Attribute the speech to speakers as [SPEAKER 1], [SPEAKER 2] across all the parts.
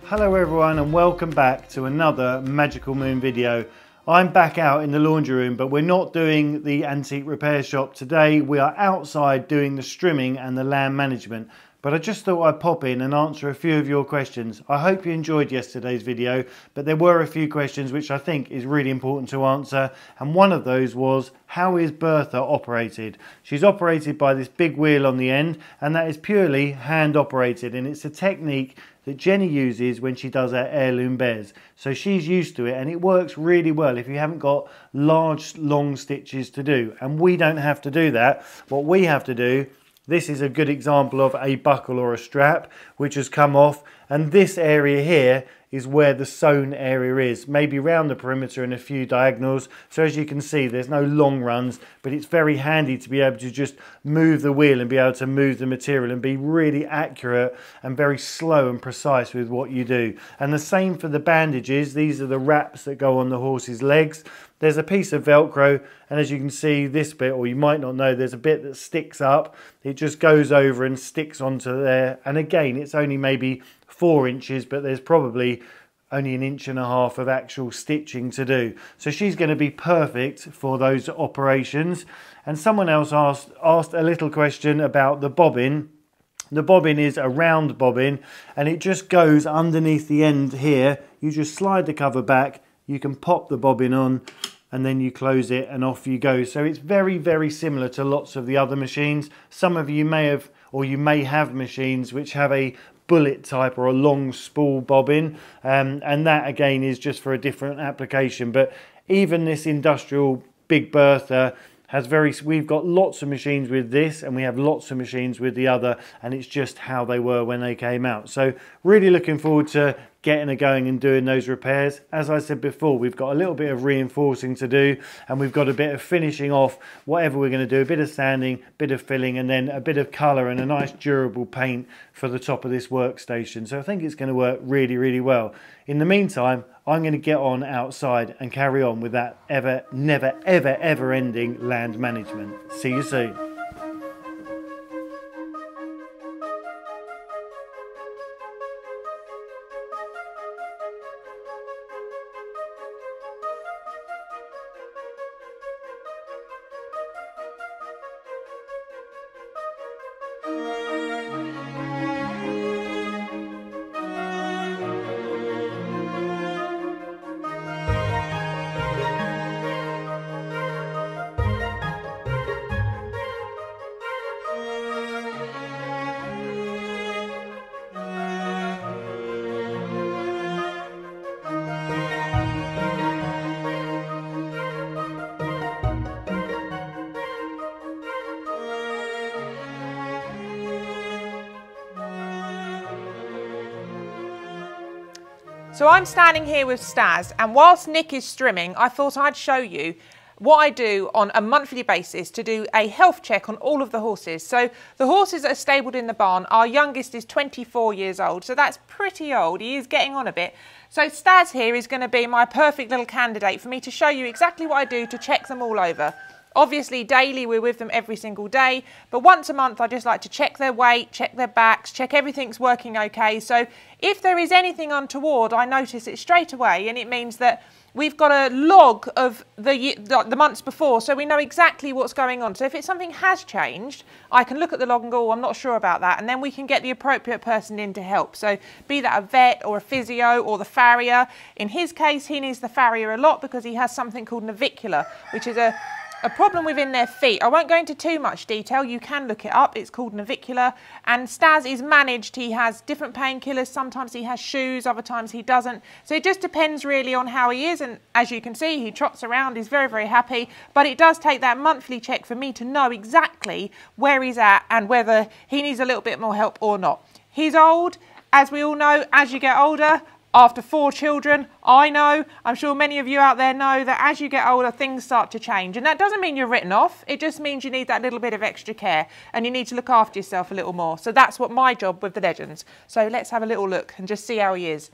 [SPEAKER 1] Hello everyone and welcome back to another Magical Moon video. I'm back out in the laundry room, but we're not doing the antique repair shop today. We are outside doing the strimming and the land management. But I just thought I'd pop in and answer a few of your questions. I hope you enjoyed yesterday's video, but there were a few questions which I think is really important to answer. And one of those was, how is Bertha operated? She's operated by this big wheel on the end, and that is purely hand operated. And it's a technique that Jenny uses when she does her heirloom bears. So she's used to it and it works really well if you haven't got large, long stitches to do. And we don't have to do that. What we have to do, this is a good example of a buckle or a strap which has come off, and this area here is where the sewn area is, maybe around the perimeter and a few diagonals. So as you can see, there's no long runs, but it's very handy to be able to just move the wheel and be able to move the material and be really accurate and very slow and precise with what you do. And the same for the bandages. These are the wraps that go on the horse's legs. There's a piece of Velcro, and as you can see, this bit, or you might not know, there's a bit that sticks up. It just goes over and sticks onto there. And again, it's only maybe 4 inches, but there's probably only 1.5 inches of actual stitching to do. So she's going to be perfect for those operations. And someone else asked a little question about the bobbin. The bobbin is a round bobbin, and it just goes underneath the end here. You just slide the cover back, you can pop the bobbin on, and then you close it and off you go. So it's very, very similar to lots of the other machines. Some of you may have, or you may have machines which have a bullet type or a long spool bobbin, and that again is just for a different application. But even this industrial Big Bertha has we've got lots of machines with this, and we have lots of machines with the other, and it's just how they were when they came out. So really looking forward to getting going and doing those repairs. As I said before, we've got a little bit of reinforcing to do, and we've got a bit of finishing off whatever we're going to do, a bit of sanding, a bit of filling, and then a bit of colour and a nice durable paint for the top of this workstation. So I think it's going to work really, really well. In the meantime, I'm going to get on outside and carry on with that never, ever ending land management. See you soon.
[SPEAKER 2] So I'm standing here with Stas, and whilst Nick is strimming, I thought I'd show you what I do on a monthly basis to do a health check on all of the horses. So the horses that are stabled in the barn, our youngest is 24 years old, so that's pretty old. He is getting on a bit. So Stas here is going to be my perfect little candidate for me to show you exactly what I do to check them all over. Obviously daily we're with them every single day, but once a month I just like to check their weight, check their backs, check everything's working okay. So if there is anything untoward, I notice it straight away, and it means that we've got a log of the months before, so we know exactly what's going on. So if something has changed, I can look at the log and go, oh, I'm not sure about that, and then we can get the appropriate person in to help. So be that a vet or a physio or the farrier. In his case, he needs the farrier a lot because he has something called navicular, which is a problem within their feet. I won't go into too much detail. You can look it up. It's called navicular. And Stas is managed. He has different painkillers. Sometimes he has shoes, other times he doesn't. So it just depends really on how he is. And as you can see, he trots around. He's very, very happy. But it does take that monthly check for me to know exactly where he's at and whether he needs a little bit more help or not. He's old. As we all know, as you get older, after 4 children, I know, I'm sure many of you out there know that as you get older, things start to change. And that doesn't mean you're written off. It just means you need that little bit of extra care and you need to look after yourself a little more. So that's what my job with the Legends. So let's have a little look and just see how he is.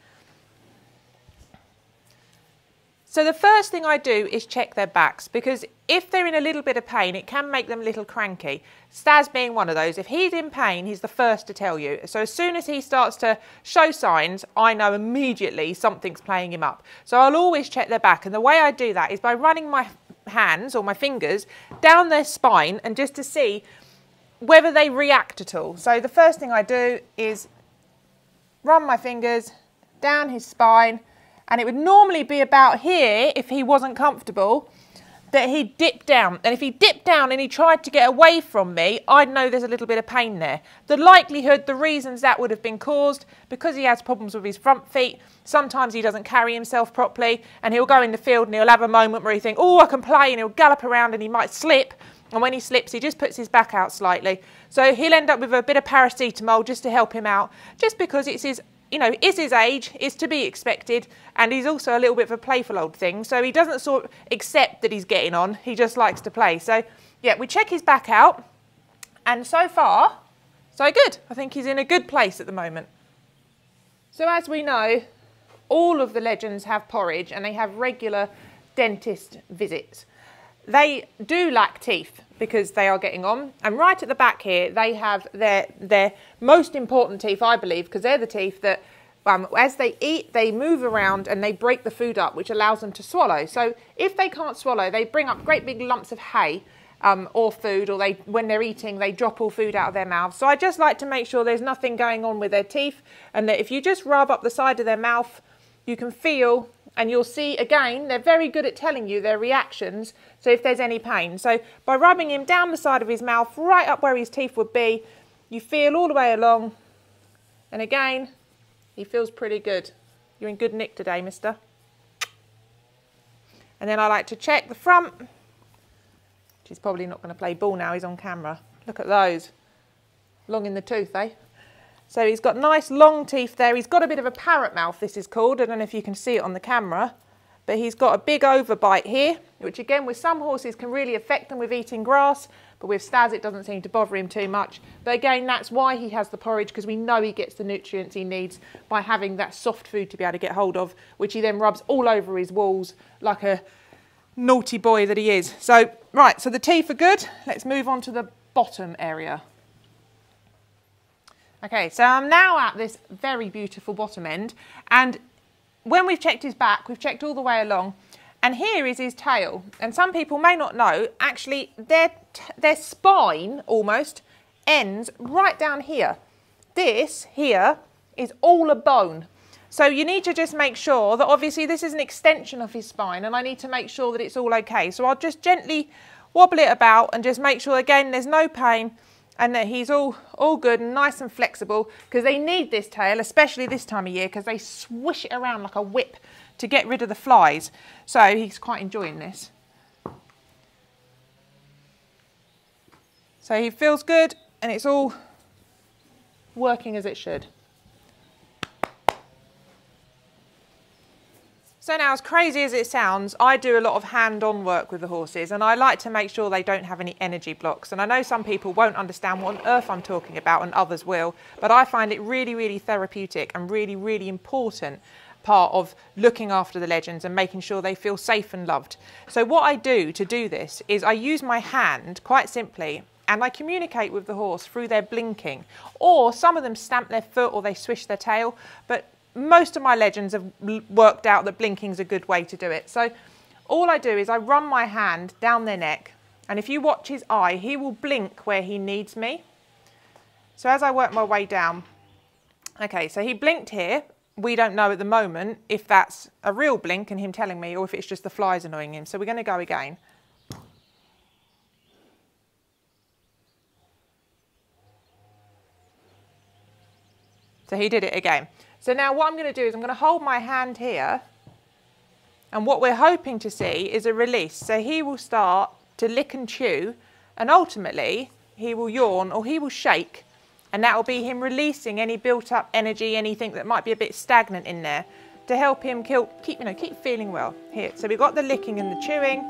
[SPEAKER 2] So the first thing I do is check their backs, because if they're in a little bit of pain, it can make them a little cranky. Stas being one of those, if he's in pain, he's the first to tell you. So as soon as he starts to show signs, I know immediately something's playing him up. So I'll always check their back. And the way I do that is by running my hands or my fingers down their spine, and just to see whether they react at all. So the first thing I do is run my fingers down his spine, and it would normally be about here, if he wasn't comfortable, that he'd dip down. And if he dipped down and he tried to get away from me, I'd know there's a little bit of pain there. The likelihood, the reasons that would have been caused, because he has problems with his front feet, sometimes he doesn't carry himself properly, and he'll go in the field and he'll have a moment where he thinks, oh, I can play, and he'll gallop around and he might slip. And when he slips, he just puts his back out slightly. So he'll end up with a bit of paracetamol just to help him out, just because it's his, you know, is his age, is to be expected, and he's also a little bit of a playful old thing, so he doesn't sort of accept that he's getting on, he just likes to play. So yeah, we check his back out, and so far, so good. I think he's in a good place at the moment. So as we know, all of the legends have porridge, and they have regular dentist visits. They do lack teeth because they are getting on, and right at the back here they have their most important teeth, I believe, because they're the teeth that as they eat, they move around and they break the food up, which allows them to swallow. So if they can't swallow, they bring up great big lumps of hay or food, or when they're eating, they drop all food out of their mouths. So I just like to make sure there's nothing going on with their teeth, and that if you just rub up the side of their mouth, you can feel, and you'll see, again, they're very good at telling you their reactions, so if there's any pain. So by rubbing him down the side of his mouth, right up where his teeth would be, you feel all the way along, and again, he feels pretty good. You're in good nick today, mister. And then I like to check the front. He's probably not going to play ball now, he's on camera. Look at those. Long in the tooth, eh? So he's got nice long teeth there. He's got a bit of a parrot mouth, this is called. I don't know if you can see it on the camera, but he's got a big overbite here, which again with some horses can really affect them with eating grass, but with Stas it doesn't seem to bother him too much. But again, that's why he has the porridge, because we know he gets the nutrients he needs by having that soft food to be able to get hold of, which he then rubs all over his walls like a naughty boy that he is. So, right, so the teeth are good. Let's move on to the bottom area. Okay, so I'm now at this very beautiful bottom end, and when we've checked his back, we've checked all the way along, and here is his tail. And some people may not know, actually their spine almost ends right down here. This here is all a bone. So you need to just make sure that obviously this is an extension of his spine, and I need to make sure that it's all okay. So I'll just gently wobble it about and just make sure again there's no pain, and that he's all good and nice and flexible, because they need this tail, especially this time of year, because they swish it around like a whip to get rid of the flies. So he's quite enjoying this. So he feels good, and it's all working as it should. So now, as crazy as it sounds, I do a lot of hand-on work with the horses, and I like to make sure they don't have any energy blocks. And I know some people won't understand what on earth I'm talking about, and others will, but I find it really, really therapeutic and really, really important part of looking after the legends and making sure they feel safe and loved. So what I do to do this is I use my hand, quite simply, and I communicate with the horse through their blinking, or some of them stamp their foot or they swish their tail, but most of my legends have worked out that blinking is a good way to do it. So all I do is I run my hand down their neck, and if you watch his eye, he will blink where he needs me. So as I work my way down, okay, so he blinked here. We don't know at the moment if that's a real blink and him telling me, or if it's just the flies annoying him. So we're going to go again. So he did it again. So now what I'm going to do is I'm going to hold my hand here, and what we're hoping to see is a release. So he will start to lick and chew, and ultimately he will yawn or he will shake, and that will be him releasing any built up energy, anything that might be a bit stagnant in there, to help him keep feeling well. Here, so we've got the licking and the chewing.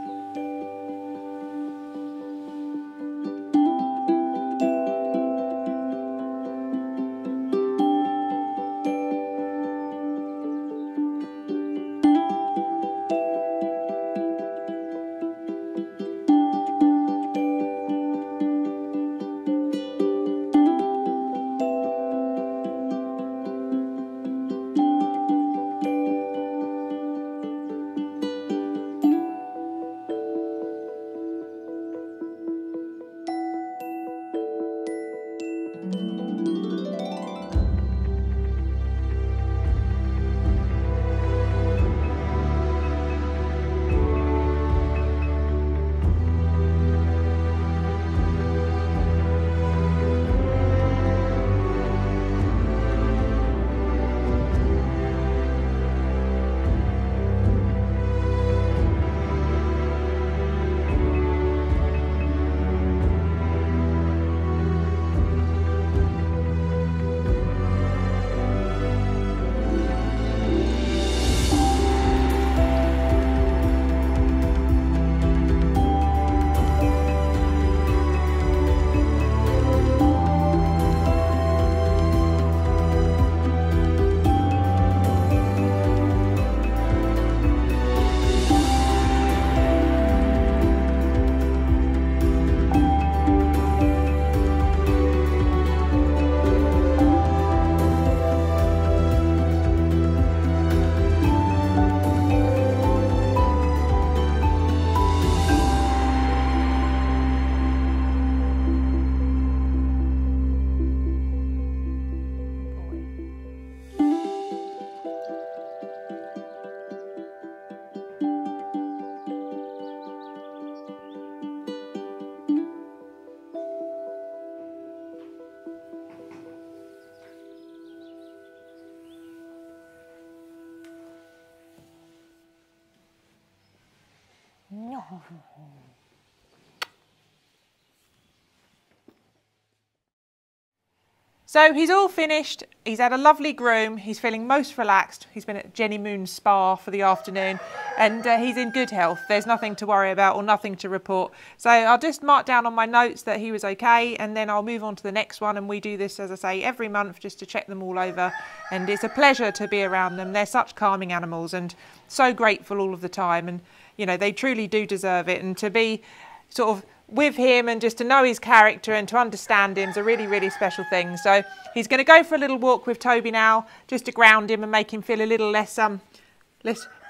[SPEAKER 2] So he's all finished. He's had a lovely groom. He's feeling most relaxed. He's been at Jenny Moon's spa for the afternoon, and he's in good health. There's nothing to worry about or nothing to report. So I'll just mark down on my notes that he was okay, and then I'll move on to the next one. And we do this, as I say, every month just to check them all over. And it's a pleasure to be around them. They're such calming animals and so grateful all of the time. And, you know, they truly do deserve it. And to be sort of with him and just to know his character and to understand him is a really, really special thing. So he's going to go for a little walk with Toby now, just to ground him and make him feel a little less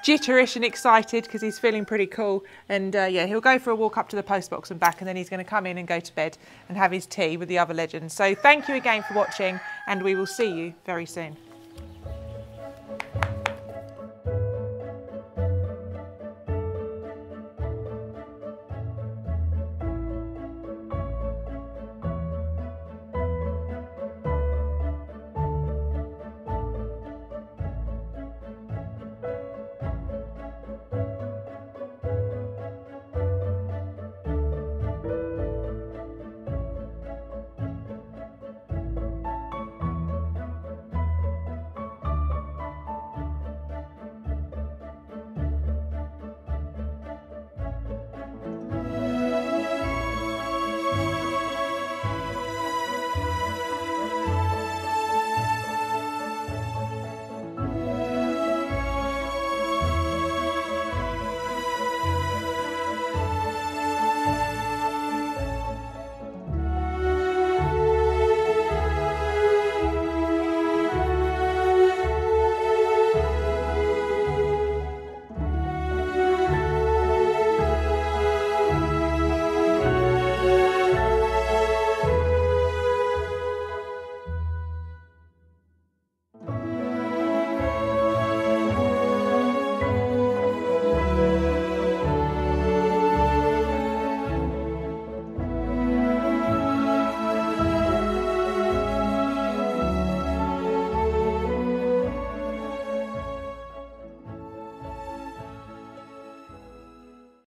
[SPEAKER 2] jitterish and excited, because he's feeling pretty cool. And yeah, he'll go for a walk up to the post box and back, and then he's going to come in and go to bed and have his tea with the other legends. So thank you again for watching, and we will see you very soon.